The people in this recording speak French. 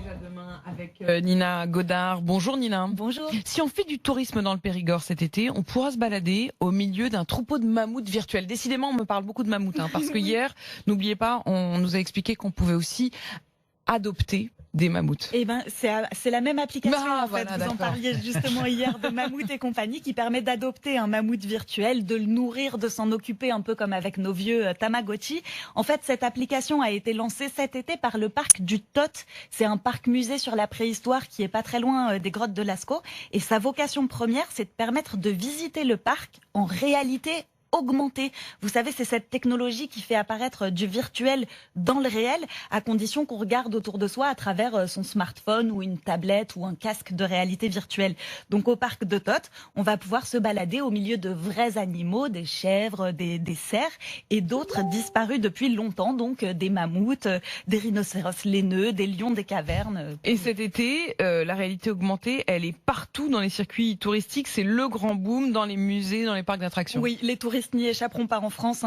déjà demain avec Nina Godard. Bonjour Nina. Bonjour. Si on fait du tourisme dans le Périgord cet été, on pourra se balader au milieu d'un troupeau de mammouths virtuels. Décidément, on me parle beaucoup de mammouths, parce que hier, n'oubliez pas, on nous a expliqué qu'on pouvait aussi adopter des mammouths. Eh ben, c'est la même application, en fait. Voilà, vous en parliez justement hier de Mammouth et compagnie, qui permet d'adopter un mammouth virtuel, de le nourrir, de s'en occuper un peu comme avec nos vieux Tamagotchi. En fait, cette application a été lancée cet été par le parc du Tot. C'est un parc musée sur la préhistoire qui est pas très loin des grottes de Lascaux. Et sa vocation première, c'est de permettre de visiter le parc en réalité augmentée. Vous savez, c'est cette technologie qui fait apparaître du virtuel dans le réel, à condition qu'on regarde autour de soi à travers son smartphone ou une tablette ou un casque de réalité virtuelle. Donc au parc de Tot, on va pouvoir se balader au milieu de vrais animaux, des chèvres, des cerfs et d'autres disparus depuis longtemps, donc des mammouths, des rhinocéros laineux, des lions des cavernes. Et cet été, la réalité augmentée, elle est partout dans les circuits touristiques. C'est le grand boom dans les musées, dans les parcs d'attractions. Oui, les touristes n'y échapperont pas en France.